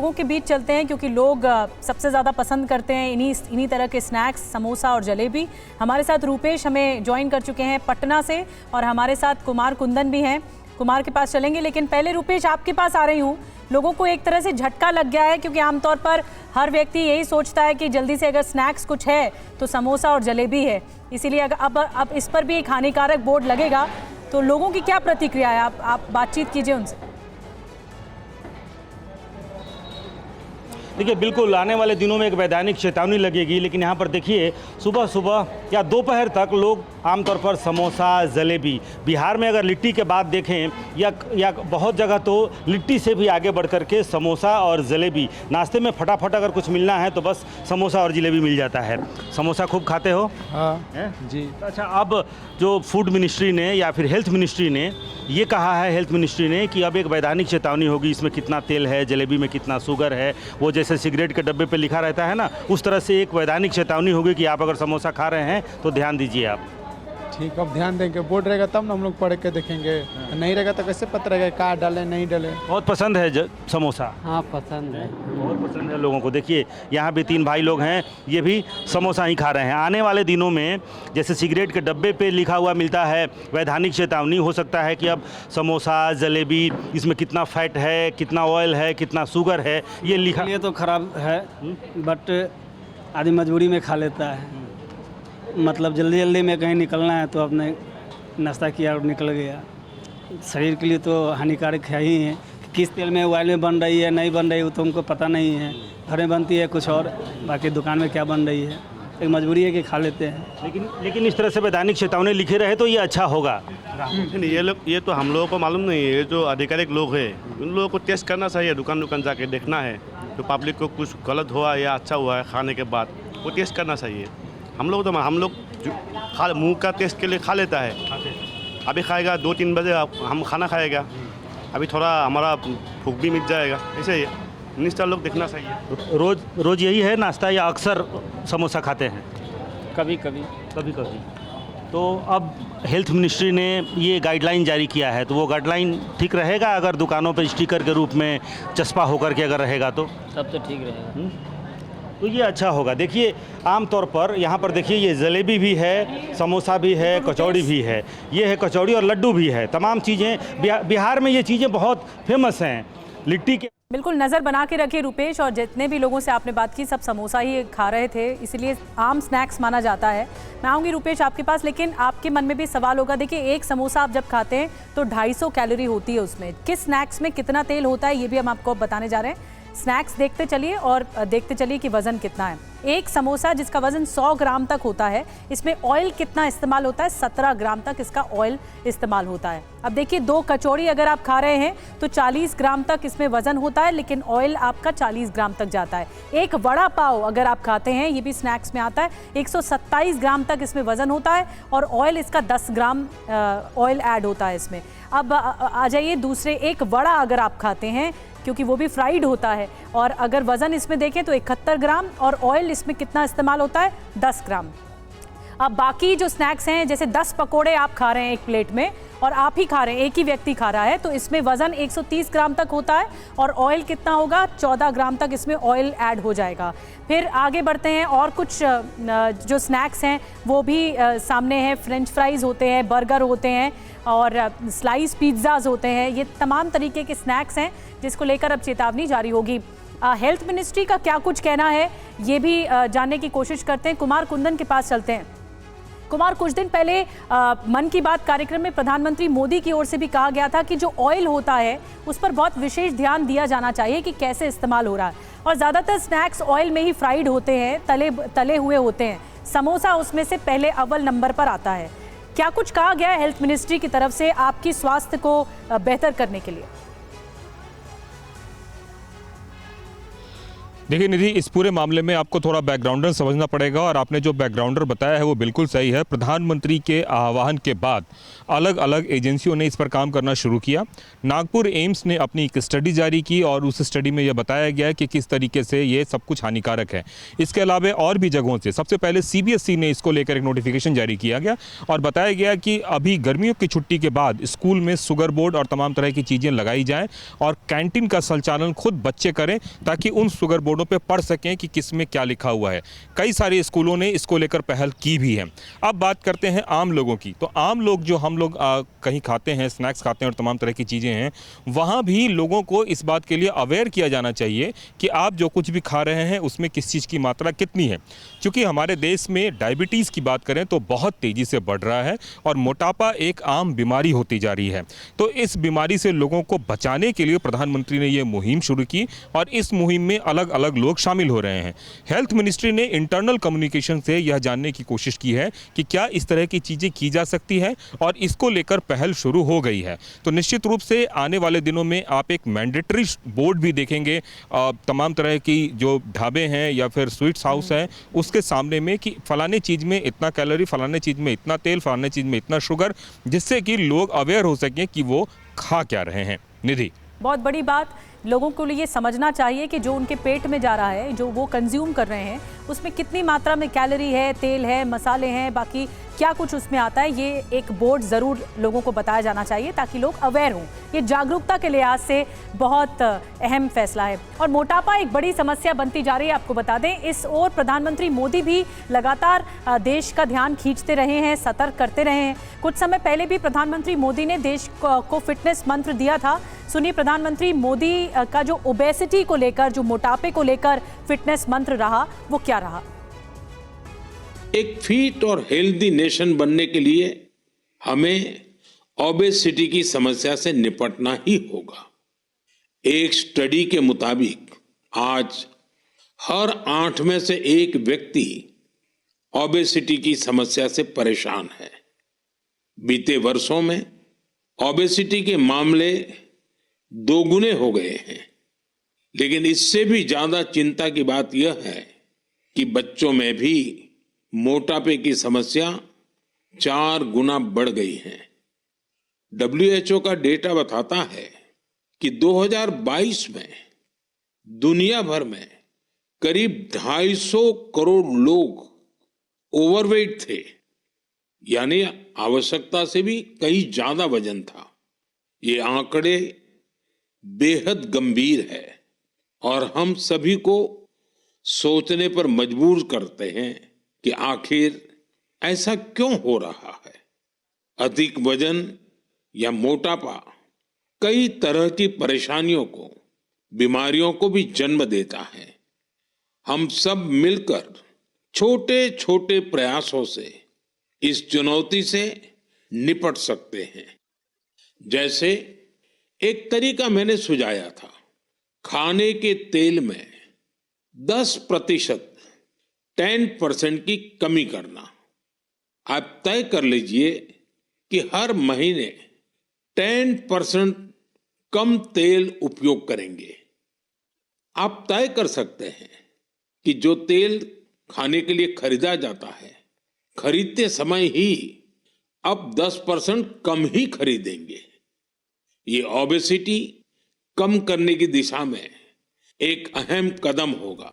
लोगों के बीच चलते हैं, क्योंकि लोग सबसे ज़्यादा पसंद करते हैं इन्हीं तरह के स्नैक्स, समोसा और जलेबी। हमारे साथ रूपेश हमें ज्वाइन कर चुके हैं पटना से, और हमारे साथ कुमार कुंदन भी हैं। कुमार के पास चलेंगे, लेकिन पहले रूपेश आपके पास आ रही हूँ। लोगों को एक तरह से झटका लग गया है, क्योंकि आमतौर पर हर व्यक्ति यही सोचता है कि जल्दी से अगर स्नैक्स कुछ है तो समोसा और जलेबी है। इसीलिए अब इस पर भी एक हानिकारक बोर्ड लगेगा, तो लोगों की क्या प्रतिक्रिया है? आप बातचीत कीजिए उनसे। देखिए, बिल्कुल आने वाले दिनों में एक वैधानिक चेतावनी लगेगी, लेकिन यहाँ पर देखिए सुबह सुबह या दोपहर तक लोग आमतौर पर समोसा, जलेबी, बिहार में अगर लिट्टी के बाद देखें या बहुत जगह तो लिट्टी से भी आगे बढ़ कर के समोसा और जलेबी, नाश्ते में फटाफट अगर कुछ मिलना है तो बस समोसा और जलेबी मिल जाता है। समोसा खूब खाते हो? हाँ जी। अच्छा, अब जो फूड मिनिस्ट्री ने या फिर हेल्थ मिनिस्ट्री ने ये कहा है, हेल्थ मिनिस्ट्री ने, कि अब एक वैधानिक चेतावनी होगी, इसमें कितना तेल है, जलेबी में कितना शुगर है, वो जैसे सिगरेट के डब्बे पे लिखा रहता है ना, उस तरह से एक वैधानिक चेतावनी होगी कि आप अगर समोसा खा रहे हैं तो ध्यान दीजिए आप। ठीक, अब ध्यान देंगे। बोर्ड रहेगा तब ना हम लोग पढ़ के देखेंगे, नहीं रहेगा तो कैसे पता रहेगा क्या डालें नहीं डालें। बहुत पसंद है समोसा? हाँ पसंद है, बहुत पसंद है लोगों को। देखिए यहाँ भी 3 भाई लोग हैं, ये भी समोसा ही खा रहे हैं। आने वाले दिनों में जैसे सिगरेट के डब्बे पे लिखा हुआ मिलता है वैधानिक चेतावनी, हो सकता है कि अब समोसा, जलेबी, इसमें कितना फैट है, कितना ऑयल है, कितना शुगर है, ये लिखा। ये तो खराब है, बट आदमी मजबूरी में खा लेता है। मतलब जल्दी जल्दी में कहीं निकलना है तो आपने नाश्ता किया और निकल गया। शरीर के लिए तो हानिकारक है ही है। किस तेल में, ऑयल में बन रही है, नहीं बन रही है, वो तो हमको पता नहीं है। घर में बनती है कुछ और, बाकी दुकान में क्या बन रही है। एक मजबूरी है कि खा लेते हैं। लेकिन इस तरह से वैधानिक चेतावनी लिखे रहे तो ये अच्छा होगा। ये तो हम लोगों को मालूम नहीं है। ये जो आधिकारिक लोग हैं उन लोगों को टेस्ट करना चाहिए, दुकान जाके देखना है तो पब्लिक को कुछ गलत हुआ या अच्छा हुआ है खाने के बाद, वो टेस्ट करना चाहिए। हम लोग खा मुँह का टेस्ट के लिए खा लेता है। अभी खाएगा 2-3 बजे हम खाना खाएगा, अभी थोड़ा हमारा भूख भी मिट जाएगा। ऐसे मिनिस्टर लोग देखना चाहिए। रोज यही है नाश्ता या अक्सर समोसा खाते हैं? कभी कभी। तो अब हेल्थ मिनिस्ट्री ने ये गाइडलाइन जारी किया है, तो वो गाइडलाइन ठीक रहेगा अगर दुकानों पर स्टिकर के रूप में चस्पा होकर के अगर रहेगा तो? तब तो ठीक रहेगा। तो ये अच्छा होगा। देखिए आमतौर पर यहाँ पर देखिए ये जलेबी भी है, समोसा भी है, कचौड़ी भी है। ये है कचौड़ी और लड्डू भी है। तमाम चीज़ें बिहार में ये चीज़ें बहुत फेमस हैं। लिट्टी के बिल्कुल नज़र बना के रखिए रूपेश, और जितने भी लोगों से आपने बात की सब समोसा ही खा रहे थे, इसलिए आम स्नैक्स माना जाता है। मैं आऊँगी रूपेश आपके पास, लेकिन आपके मन में भी सवाल होगा। देखिए एक समोसा आप जब खाते हैं तो 250 कैलोरी होती है उसमें। किस स्नैक्स में कितना तेल होता है ये भी हम आपको बताने जा रहे हैं। स्नैक्स देखते चलिए और देखते चलिए कि वज़न कितना है। एक समोसा जिसका वज़न 100 ग्राम तक होता है, इसमें ऑयल कितना इस्तेमाल होता है? 17 ग्राम तक इसका ऑयल इस्तेमाल होता है। अब देखिए 2 कचौड़ी अगर आप खा रहे हैं तो 40 ग्राम तक इसमें वज़न होता है, लेकिन ऑयल आपका 40 ग्राम तक जाता है। एक वड़ा पाव अगर आप खाते हैं, ये भी स्नैक्स में आता है, 127 ग्राम तक इसमें वज़न होता है और ऑयल इसका 10 ग्राम ऑयल ऐड होता है इसमें। अब आ जाइए दूसरे, एक वड़ा अगर आप खाते हैं, क्योंकि वो भी फ्राइड होता है, और अगर वज़न इसमें देखें तो 71 ग्राम और ऑयल इसमें कितना इस्तेमाल होता है? 10 ग्राम। अब बाकी जो स्नैक्स हैं, जैसे 10 पकोड़े आप खा रहे हैं एक प्लेट में और आप ही खा रहे हैं, एक ही व्यक्ति खा रहा है, तो इसमें वज़न 130 ग्राम तक होता है और ऑयल कितना होगा? 14 ग्राम तक इसमें ऑयल ऐड हो जाएगा। फिर आगे बढ़ते हैं, और कुछ जो स्नैक्स हैं वो भी सामने हैं। फ्रेंच फ्राइज़ होते हैं, बर्गर होते हैं और स्लाइस पिज़्ज़ाज़ होते हैं। ये तमाम तरीके के स्नैक्स हैं जिसको लेकर अब चेतावनी जारी होगी। हेल्थ मिनिस्ट्री का क्या कुछ कहना है ये भी जानने की कोशिश करते हैं। कुमार कुंदन के पास चलते हैं। कुमार, कुछ दिन पहले मन की बात कार्यक्रम में प्रधानमंत्री मोदी की ओर से भी कहा गया था कि जो ऑयल होता है उस पर बहुत विशेष ध्यान दिया जाना चाहिए कि कैसे इस्तेमाल हो रहा है, और ज़्यादातर स्नैक्स ऑयल में ही फ्राइड होते हैं, तले हुए होते हैं। समोसा उसमें से पहले अव्वल नंबर पर आता है। क्या कुछ कहा गया है हेल्थ मिनिस्ट्री की तरफ से आपकी स्वास्थ्य को बेहतर करने के लिए? देखिए निधि, इस पूरे मामले में आपको थोड़ा बैकग्राउंडर समझना पड़ेगा और आपने जो बैकग्राउंडर बताया है वो बिल्कुल सही है। प्रधानमंत्री के आह्वान के बाद अलग अलग एजेंसियों ने इस पर काम करना शुरू किया। नागपुर एम्स ने अपनी एक स्टडी जारी की और उस स्टडी में यह बताया गया है कि किस तरीके से ये सब कुछ हानिकारक है। इसके अलावा और भी जगहों से सबसे पहले CBSE ने इसको लेकर एक नोटिफिकेशन जारी किया गया और बताया गया कि अभी गर्मियों की छुट्टी के बाद स्कूल में शुगर बोर्ड और तमाम तरह की चीज़ें लगाई जाएँ और कैंटीन का संचालन खुद बच्चे करें ताकि उन शुगर बोर्डों पे पढ़ सकें कि किस में क्या लिखा हुआ है। कई सारे स्कूलों ने इसको लेकर पहल की भी है। अब बात करते हैं आम लोगों की। तो आम लोग जो हम लोग कहीं खाते हैं, स्नैक्स खाते हैं और तमाम तरह की चीज़ें हैं, वहाँ भी लोगों को इस बात के लिए अवेयर किया जाना चाहिए कि आप जो कुछ भी खा रहे हैं उसमें किस चीज़ की मात्रा कितनी है। क्योंकि हमारे देश में डायबिटीज़ की बात करें तो बहुत तेज़ी से बढ़ रहा है और मोटापा एक आम बीमारी होती जा रही है। तो इस बीमारी से लोगों को बचाने के लिए प्रधानमंत्री ने ये मुहिम शुरू की और इस मुहिम में अलग अलग लोग शामिल हो रहे हैं। हेल्थ मिनिस्ट्री ने इंटरनल कम्युनिकेशन से यह जानने की कोशिश की है कि क्या इस तरह की चीज़ें की जा सकती है और इसको लेकर पहल शुरू हो गई है। तो निश्चित रूप से आने वाले दिनों में आप एक मैंडेटरी बोर्ड भी देखेंगे तमाम तरह की जो ढाबे हैं या फिर स्वीट्स हाउस हैं उसके सामने में कि फलाने चीज़ में इतना कैलोरी, फलाने चीज़ में इतना तेल, फलाने चीज़ में इतना शुगर, जिससे कि लोग अवेयर हो सकें कि वो खा क्या रहे हैं। निधि, बहुत बड़ी बात, लोगों को ये समझना चाहिए कि जो उनके पेट में जा रहा है, जो वो कंज्यूम कर रहे हैं, उसमें कितनी मात्रा में कैलोरी है, तेल है, मसाले हैं, बाकी क्या कुछ उसमें आता है। ये एक बोर्ड ज़रूर लोगों को बताया जाना चाहिए ताकि लोग अवेयर हों। ये जागरूकता के लिहाज से बहुत अहम फैसला है। और मोटापा एक बड़ी समस्या बनती जा रही है, आपको बता दें। इस ओर प्रधानमंत्री मोदी भी लगातार देश का ध्यान खींचते रहे हैं, सतर्क करते रहे हैं। कुछ समय पहले भी प्रधानमंत्री मोदी ने देश को फिटनेस मंत्र दिया था। सुनिए प्रधानमंत्री मोदी का जो ओबेसिटी को लेकर, जो मोटापे को लेकर फिटनेस मंत्र रहा, वो क्या रहा। एक फिट और हेल्दी नेशन बनने के लिए हमें ओबेसिटी की समस्या से निपटना ही होगा। एक स्टडी के मुताबिक आज हर 8 में से 1 व्यक्ति ओबेसिटी की समस्या से परेशान है। बीते वर्षों में ओबेसिटी के मामले 2 गुने हो गए हैं। लेकिन इससे भी ज्यादा चिंता की बात यह है कि बच्चों में भी मोटापे की समस्या 4 गुना बढ़ गई है। WHO का डेटा बताता है कि 2022 में दुनिया भर में करीब 250 करोड़ लोग ओवरवेट थे, यानी आवश्यकता से भी कहीं ज्यादा वजन था। ये आंकड़े बेहद गंभीर है और हम सभी को सोचने पर मजबूर करते हैं कि आखिर ऐसा क्यों हो रहा है। अधिक वजन या मोटापा कई तरह की परेशानियों को, बीमारियों को भी जन्म देता है। हम सब मिलकर छोटे छोटे प्रयासों से इस चुनौती से निपट सकते हैं। जैसे एक तरीका मैंने सुझाया था, खाने के तेल में 10% 10% की कमी करना। आप तय कर लीजिए कि हर महीने 10% कम तेल उपयोग करेंगे। आप तय कर सकते हैं कि जो तेल खाने के लिए खरीदा जाता है, खरीदते समय ही अब 10% कम ही खरीदेंगे। ये ओबेसिटी कम करने की दिशा में एक अहम कदम होगा।